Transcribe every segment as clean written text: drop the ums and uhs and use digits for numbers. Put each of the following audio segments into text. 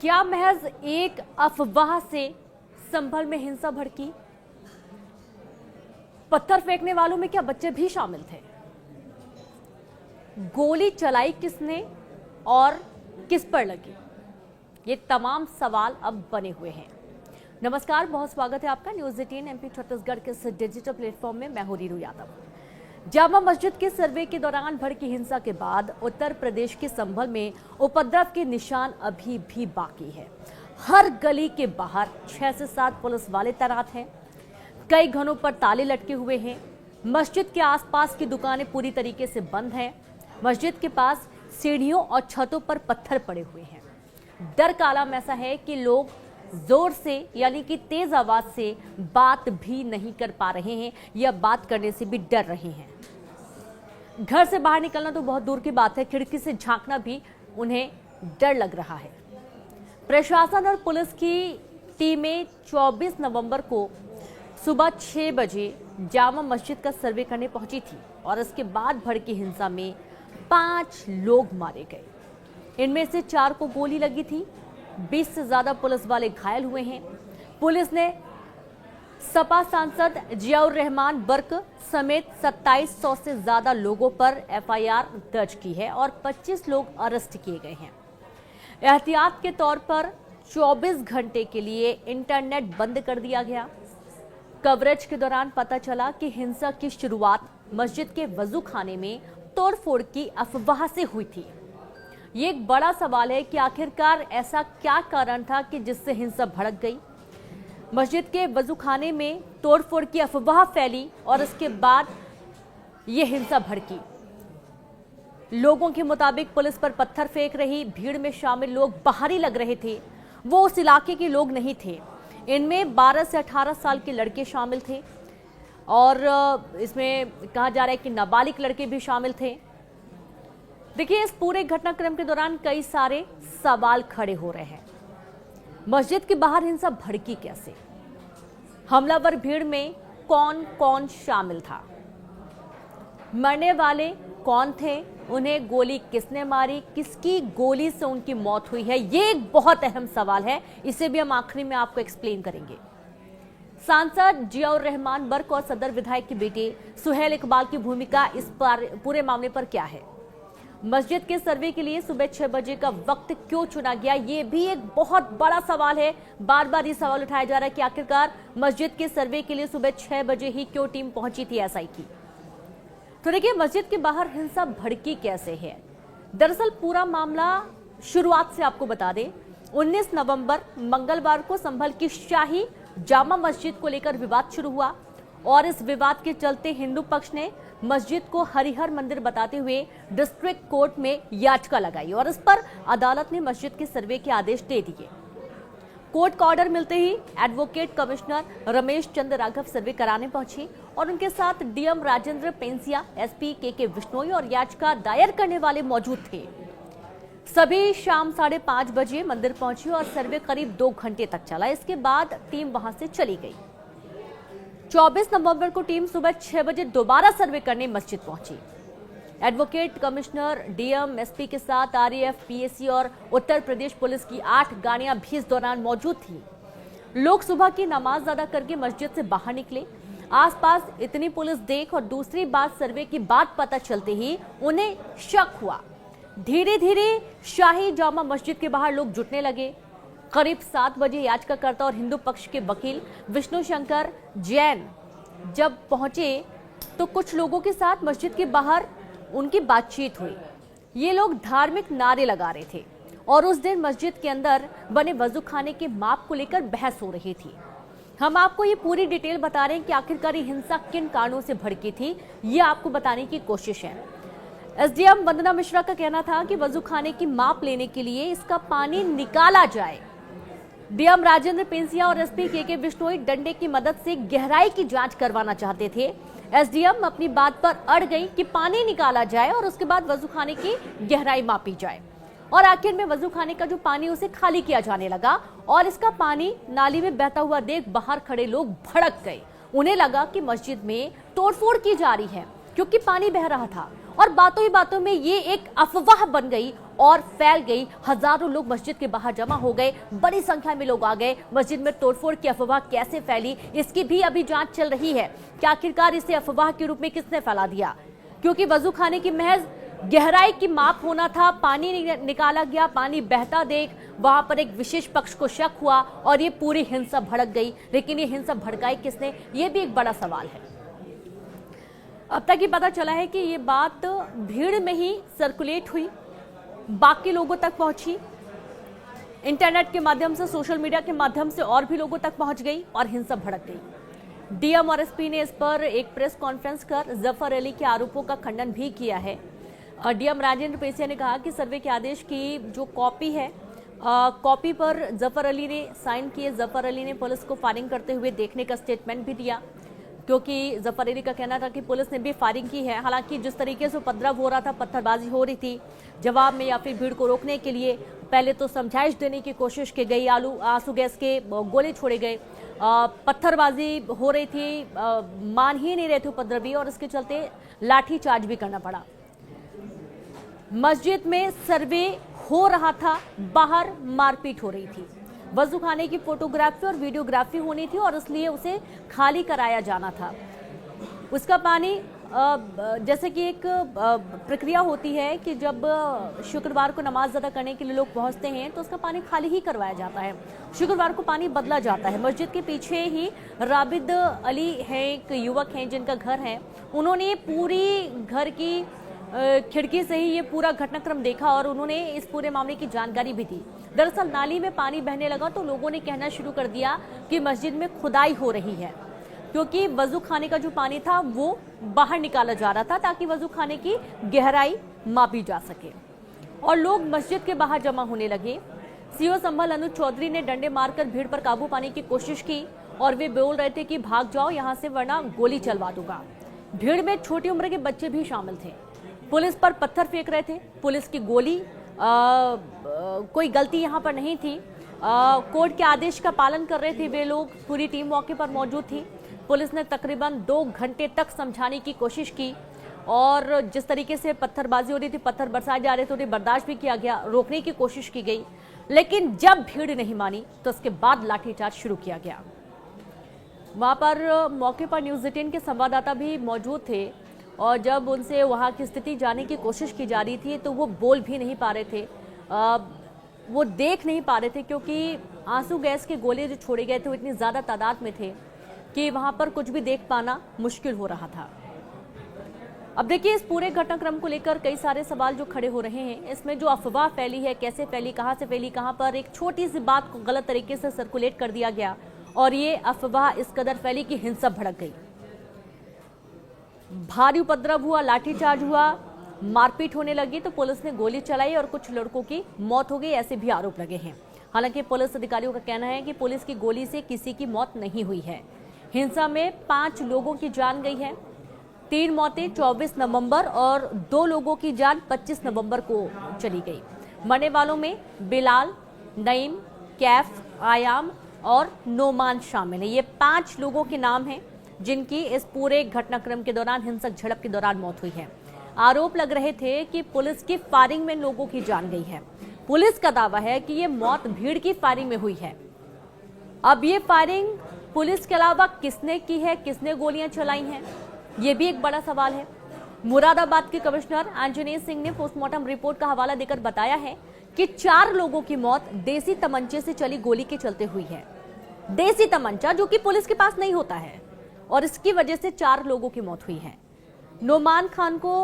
क्या महज एक अफवाह से संभल में हिंसा भड़की? पत्थर फेंकने वालों में क्या बच्चे भी शामिल थे? गोली चलाई किसने और किस पर लगी? ये तमाम सवाल अब बने हुए हैं। नमस्कार, बहुत स्वागत है आपका न्यूज 18 एमपी छत्तीसगढ़ के इस डिजिटल प्लेटफॉर्म में। मैं हूं रीरू यादव। जामा मस्जिद के सर्वे के दौरान भड़की हिंसा के बाद उत्तर प्रदेश के संभल में उपद्रव के निशान अभी भी बाकी है। हर गली के बाहर 6 से 7 पुलिस वाले तैनात हैं। कई घरों पर ताले लटके हुए हैं। मस्जिद के आसपास की दुकानें पूरी तरीके से बंद हैं। मस्जिद के पास सीढ़ियों और छतों पर पत्थर पड़े हुए हैं। डर का आलम ऐसा है कि लोग जोर से यानी कि तेज आवाज से बात भी नहीं कर पा रहे हैं या बात करने से भी डर रहे हैं। घर से बाहर निकलना तो बहुत दूर की बात है, खिड़की से झांकना भी उन्हें डर लग रहा है। प्रशासन और पुलिस की टीमें 24 नवंबर को सुबह 6 बजे जामा मस्जिद का सर्वे करने पहुंची थी और इसके बाद भड़की हिंसा में 5 लोग मारे गए। इनमें से 4 को गोली लगी थी। 20 से ज्यादा पुलिस वाले घायल हुए हैं। पुलिस ने सपा सांसद जियाउर रहमान बर्क समेत 2700 से ज्यादा लोगों पर एफआईआर दर्ज की है और 25 लोग अरेस्ट किए गए हैं। एहतियात के तौर पर 24 घंटे के लिए इंटरनेट बंद कर दिया गया। कवरेज के दौरान पता चला कि हिंसा की शुरुआत मस्जिद के वजू खाने में तोड़फोड़ की अफवाह से हुई थी। ये एक बड़ा सवाल है कि आखिरकार ऐसा क्या कारण था कि जिससे हिंसा भड़क गई। मस्जिद के वजूखाने में तोड़फोड़ की अफवाह फैली और इसके बाद ये हिंसा भड़की। लोगों के मुताबिक पुलिस पर पत्थर फेंक रही भीड़ में शामिल लोग बाहरी लग रहे थे। वो उस इलाके के लोग नहीं थे। इनमें 12 से 18 साल के लड़के शामिल थे और इसमें कहा जा रहा है कि नाबालिग लड़के भी शामिल थे। देखिए, इस पूरे घटनाक्रम के दौरान कई सारे सवाल खड़े हो रहे हैं। मस्जिद के बाहर हिंसा भड़की कैसे? हमलावर भीड़ में कौन कौन शामिल था? मरने वाले कौन थे? उन्हें गोली किसने मारी? किसकी गोली से उनकी मौत हुई है? ये एक बहुत अहम सवाल है। इसे भी हम आखिरी में आपको एक्सप्लेन करेंगे। सांसद जियाउर रहमान बर्क और सदर विधायक के बेटे सुहेल इकबाल की भूमिका इस पूरे मामले पर क्या है? मस्जिद के सर्वे के लिए सुबह 6 बजे का वक्त क्यों चुना गया? ये भी एक बहुत बड़ा सवाल है। बार बार ये सवाल उठाया जा रहा है कि आखिरकार मस्जिद के सर्वे के लिए सुबह 6 बजे ही क्यों टीम पहुंची थी एसआई की। तो देखिए, मस्जिद के बाहर हिंसा भड़की कैसे है? दरअसल पूरा मामला शुरुआत से आपको बता दें। 19 नवंबर मंगलवार को संभल की शाही जामा मस्जिद को लेकर विवाद शुरू हुआ और इस विवाद के चलते हिंदू पक्ष ने मस्जिद को हरिहर मंदिर बताते हुए डिस्ट्रिक्ट कोर्ट में याचिका लगाई और इस पर अदालत ने मस्जिद के सर्वे के आदेश दे दिए। कोर्ट का ऑर्डर मिलते ही एडवोकेट कमिश्नर रमेश चंद्र राघव सर्वे कराने पहुंचे और उनके साथ डीएम राजेंद्र पेंसिया, एसपी के बिश्नोई और याचिका दायर करने वाले मौजूद थे। सभी शाम 5:30 बजे मंदिर पहुंचे और सर्वे करीब 2 घंटे तक चला। इसके बाद टीम वहां से चली गई। 24 नवंबर को टीम सुबह 6 बजे दोबारा सर्वे करने मस्जिद पहुंची। एडवोकेट कमिश्नर, डीएम, एसपी के साथ आरएएफ, पीएसी और उत्तर प्रदेश पुलिस की 8 गाड़ियां भी इस दौरान मौजूद थी। लोग सुबह की नमाज अदा करके मस्जिद से बाहर निकले। आसपास इतनी पुलिस देख और दूसरी बात सर्वे की बात पता चलते ही उन्हें शक हुआ। धीरे धीरे शाही जामा मस्जिद के बाहर लोग जुटने लगे। करीब 7 बजे याचिकाकर्ता और हिंदू पक्ष के वकील विष्णु शंकर जैन जब पहुंचे तो कुछ लोगों के साथ मस्जिद के बाहर उनकी बातचीत हुई। ये लोग धार्मिक नारे लगा रहे थे और उस दिन मस्जिद के अंदर बने वजू खाने के माप को लेकर बहस हो रही थी। हम आपको ये पूरी डिटेल बता रहे हैं कि आखिरकार ये हिंसा किन कारणों से भड़की थी, ये आपको बताने की कोशिश है। एसडीएम वंदना मिश्रा का कहना था कि वजू खाने की माप लेने के लिए इसका पानी निकाला जाए। डीएम राजेंद्र पेंसिया और एसपी के बिश्नोई डंडे की मदद से गहराई की जांच करवाना चाहते थे। एसडीएम अपनी बात पर अड़ गई कि पानी निकाला जाए और उसके बाद वजूखाने की गहराई मापी जाए और आखिर में वजूखाने का जो पानी उसे खाली किया जाने लगा और इसका पानी नाली में बहता हुआ देख बाहर खड़े लोग भड़क गए। उन्हें लगा कि मस्जिद में तोड़फोड़ की जा रही है क्योंकि पानी बह रहा था और बातों ही बातों में ये एक अफवाह बन गई और फैल गई। हजारों लोग मस्जिद के बाहर जमा हो गए, बड़ी संख्या में लोग आ गए। मस्जिद में तोड़फोड़ की अफवाह कैसे फैली, इसकी भी अभी जांच चल रही है कि आखिरकार इसे अफवाह के रूप में किसने फैला दिया। क्योंकि वजू खाने की महज गहराई की माप होना था, पानी निकाला गया, पानी बहता देख वहां पर एक विशेष पक्ष को शक हुआ और ये पूरी हिंसा भड़क गई। लेकिन ये हिंसा भड़काई किसने, ये भी एक बड़ा सवाल है। अब तक ये पता चला है कि ये बात भीड़ में ही सर्कुलेट हुई, बाकी लोगों तक पहुंची, इंटरनेट के माध्यम से, सोशल मीडिया के माध्यम से और भी लोगों तक पहुंच गई और हिंसा भड़क गई। डीएम और एसपी ने इस पर एक प्रेस कॉन्फ्रेंस कर जफर अली के आरोपों का खंडन भी किया है। डीएम राजेंद्र पेसिया ने कहा कि सर्वे के आदेश की जो कॉपी है, कॉपी पर जफर अली ने साइन किए। जफर अली ने पुलिस को फायरिंग करते हुए देखने का स्टेटमेंट भी दिया, क्योंकि जफर अली का कहना था कि पुलिस ने भी फायरिंग की है। हालांकि जिस तरीके से उपद्रव हो रहा था, पत्थरबाजी हो रही थी, जवाब में या फिर भीड़ को रोकने के लिए पहले तो समझाइश देने की कोशिश की गई, आंसू गैस के गोले छोड़े गए, पत्थरबाजी हो रही थी, मान ही नहीं रहे थे उपद्रवी और इसके चलते लाठी चार्ज भी करना पड़ा। मस्जिद में सर्वे हो रहा था, बाहर मारपीट हो रही थी। वजू खाने की फोटोग्राफी और वीडियोग्राफी होनी थी और इसलिए उसे खाली कराया जाना था। उसका पानी जैसे कि एक प्रक्रिया होती है कि जब शुक्रवार को नमाज अदा करने के लिए लोग पहुंचते हैं तो उसका पानी खाली ही करवाया जाता है, शुक्रवार को पानी बदला जाता है। मस्जिद के पीछे ही राबिद अली है, एक युवक हैं जिनका घर है, उन्होंने पूरी घर की खिड़की से ही ये पूरा घटनाक्रम देखा और उन्होंने इस पूरे मामले की जानकारी भी दी। दरअसल नाली में पानी बहने लगा तो लोगों ने कहना शुरू कर दिया कि मस्जिद में खुदाई हो रही है, क्योंकि वजू खाने का जो पानी था वो बाहर निकाला जा रहा था ताकि वजू खाने की गहराई मापी जा सके। और लोग मस्जिद के बाहर जमा होने लगे। सीओ संभल अनुज चौधरी ने डंडे मारकर भीड़ पर काबू पाने की कोशिश की और वे बोल रहे थे कि भाग जाओ यहाँ से वरना गोली चलवा दूंगा। भीड़ में छोटी उम्र के बच्चे भी शामिल थे, पुलिस पर पत्थर फेंक रहे थे। पुलिस की गोली कोई गलती यहाँ पर नहीं थी, कोर्ट के आदेश का पालन कर रहे थे वे लोग। पूरी टीम मौके पर मौजूद थी। पुलिस ने तकरीबन 2 घंटे तक समझाने की कोशिश की और जिस तरीके से पत्थरबाजी हो रही थी, पत्थर बरसाए जा रहे थे, उन्हें बर्दाश्त भी किया गया, रोकने की कोशिश की गई। लेकिन जब भीड़ नहीं मानी तो उसके बाद लाठीचार्ज शुरू किया गया। वहां पर मौके पर न्यूज़ 18 के संवाददाता भी मौजूद थे और जब उनसे वहां की स्थिति जानने की कोशिश की जा रही थी तो वो बोल भी नहीं पा रहे थे, वो देख नहीं पा रहे थे, क्योंकि आंसू गैस के गोले जो छोड़े गए थे वो इतनी ज़्यादा तादाद में थे कि वहां पर कुछ भी देख पाना मुश्किल हो रहा था। अब देखिए, इस पूरे घटनाक्रम को लेकर कई सारे सवाल जो खड़े हो रहे हैं। इसमें जो अफवाह फैली है, कैसे फैली, कहां से फैली, कहां पर एक छोटी सी बात को गलत तरीके से सर्कुलेट कर दिया गया और ये अफवाह इस कदर फैली कि हिंसा भड़क गई। भारी उपद्रव हुआ, लाठीचार्ज हुआ, मारपीट होने लगी तो पुलिस ने गोली चलाई और कुछ लड़कों की मौत हो गई, ऐसे भी आरोप लगे हैं। हालांकि पुलिस अधिकारियों का कहना है कि पुलिस की गोली से किसी की मौत नहीं हुई है। हिंसा में 5 लोगों की जान गई है। 3 मौतें 24 नवंबर और 2 लोगों की जान 25 नवंबर को चली गई। मरने वालों में बिलाल, नईम, कैफ, आयाम और नोमान शामिल है। ये 5 लोगों के नाम हैं जिनकी इस पूरे घटनाक्रम के दौरान, हिंसक झड़प के दौरान मौत हुई है। आरोप लग रहे थे कि पुलिस की फायरिंग में लोगों की जान गई है। पुलिस का दावा है कि ये मौत भीड़ की फायरिंग में हुई है। अब ये फायरिंग पुलिस के अलावा किसने की है, किसने गोलियां चलाई हैं, ये भी एक बड़ा सवाल है। मुरादाबाद के कमिश्नर आंजनेय सिंह ने पोस्टमार्टम रिपोर्ट का हवाला देकर बताया है कि 4 लोगों की मौत देसी तमंचे से चली गोली के चलते हुई है। देसी तमंचा जो कि पुलिस के पास नहीं होता है और इसकी वजह से 4 लोगों की मौत हुई है। नोमान खान को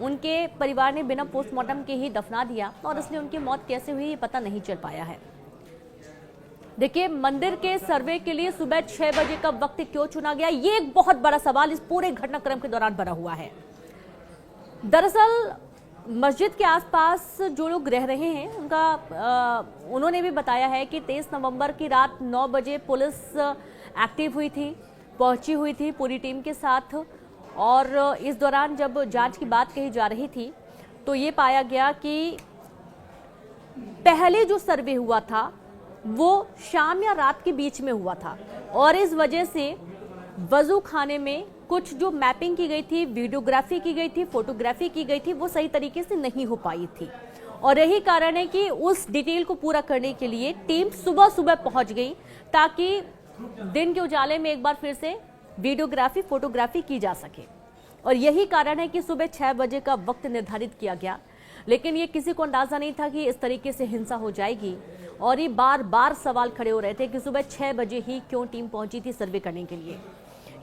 उनके परिवार ने बिना पोस्टमार्टम के ही दफना दिया और इसलिए उनकी मौत कैसे हुई ये पता नहीं चल पाया है। देखिए, मंदिर के सर्वे के लिए सुबह 6 बजे का वक्त क्यों चुना गया, ये एक बहुत बड़ा सवाल इस पूरे घटनाक्रम के दौरान बना हुआ है। दरअसल मस्जिद के आसपास जो लोग रह रहे हैं उन्होंने भी बताया है कि 23 नवंबर की रात 9 बजे पुलिस एक्टिव हुई थी, पहुंची हुई थी पूरी टीम के साथ और इस दौरान जब जांच की बात कही जा रही थी तो ये पाया गया कि पहले जो सर्वे हुआ था वो शाम या रात के बीच में हुआ था और इस वजह से वजू खाने में कुछ जो मैपिंग की गई थी, वीडियोग्राफी की गई थी, फोटोग्राफी की गई थी, वो सही तरीके से नहीं हो पाई थी। और यही कारण है कि उस डिटेल को पूरा करने के लिए टीम सुबह सुबह पहुंच गई, ताकि दिन के उजाले में एक बार फिर से वीडियोग्राफी, फोटोग्राफी की जा सके। और यही कारण है कि सुबह 6 बजे का वक्त निर्धारित किया गया, लेकिन ये किसी को अंदाजा नहीं था कि इस तरीके से हिंसा हो जाएगी। और ये बार बार सवाल खड़े हो रहे थे कि सुबह 6 बजे ही क्यों टीम पहुंची थी सर्वे करने के लिए।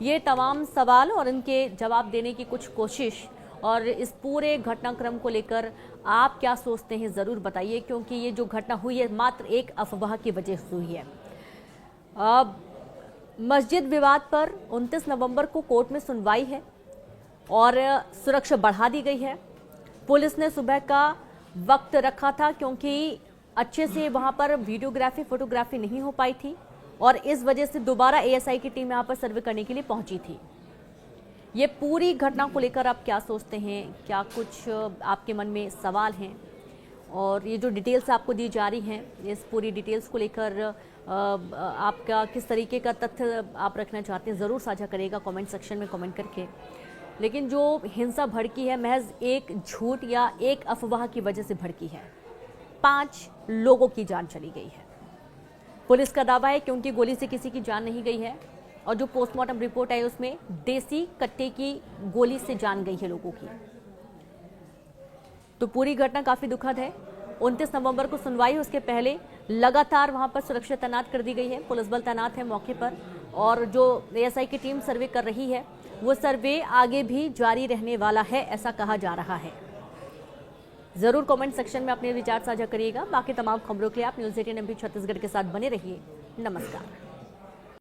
ये तमाम सवाल और इनके जवाब देने की कुछ कोशिश, और इस पूरे घटनाक्रम को लेकर आप क्या सोचते हैं ज़रूर बताइए, क्योंकि ये जो घटना हुई है मात्र एक अफवाह की वजह से हुई है। मस्जिद विवाद पर 29 नवंबर को कोर्ट में सुनवाई है और सुरक्षा बढ़ा दी गई है। पुलिस ने सुबह का वक्त रखा था क्योंकि अच्छे से वहां पर वीडियोग्राफी, फोटोग्राफी नहीं हो पाई थी, और इस वजह से दोबारा एएसआई की टीम यहां पर सर्वे करने के लिए पहुंची थी। ये पूरी घटना को लेकर आप क्या सोचते हैं? क्या कुछ आपके मन में सवाल हैं? और ये जो डिटेल्स आपको दी जा रही हैं, इस पूरी डिटेल्स को लेकर आपका किस तरीके का तथ्य आप रखना चाहते हैं, ज़रूर साझा करेगा कमेंट सेक्शन में कमेंट करके। लेकिन जो हिंसा भड़की है महज एक झूठ या एक अफवाह की वजह से भड़की है। 5 लोगों की जान चली गई है। पुलिस का दावा है कि उनकी गोली से किसी की जान नहीं गई है, और जो पोस्टमार्टम रिपोर्ट आई उसमें देसी कट्टे की गोली से जान गई है लोगों की। तो पूरी घटना काफी दुखद है। 29 नवंबर को सुनवाई, उसके पहले लगातार वहां पर सुरक्षा तैनात कर दी गई है, पुलिस बल तैनात है मौके पर, और जो एएसआई की टीम सर्वे कर रही है वो सर्वे आगे भी जारी रहने वाला है, ऐसा कहा जा रहा है। जरूर कमेंट सेक्शन में अपने विचार साझा करिएगा। बाकी तमाम खबरों के लिए आप न्यूज़ 18 MP छत्तीसगढ़ के साथ बने रहिए। नमस्कार।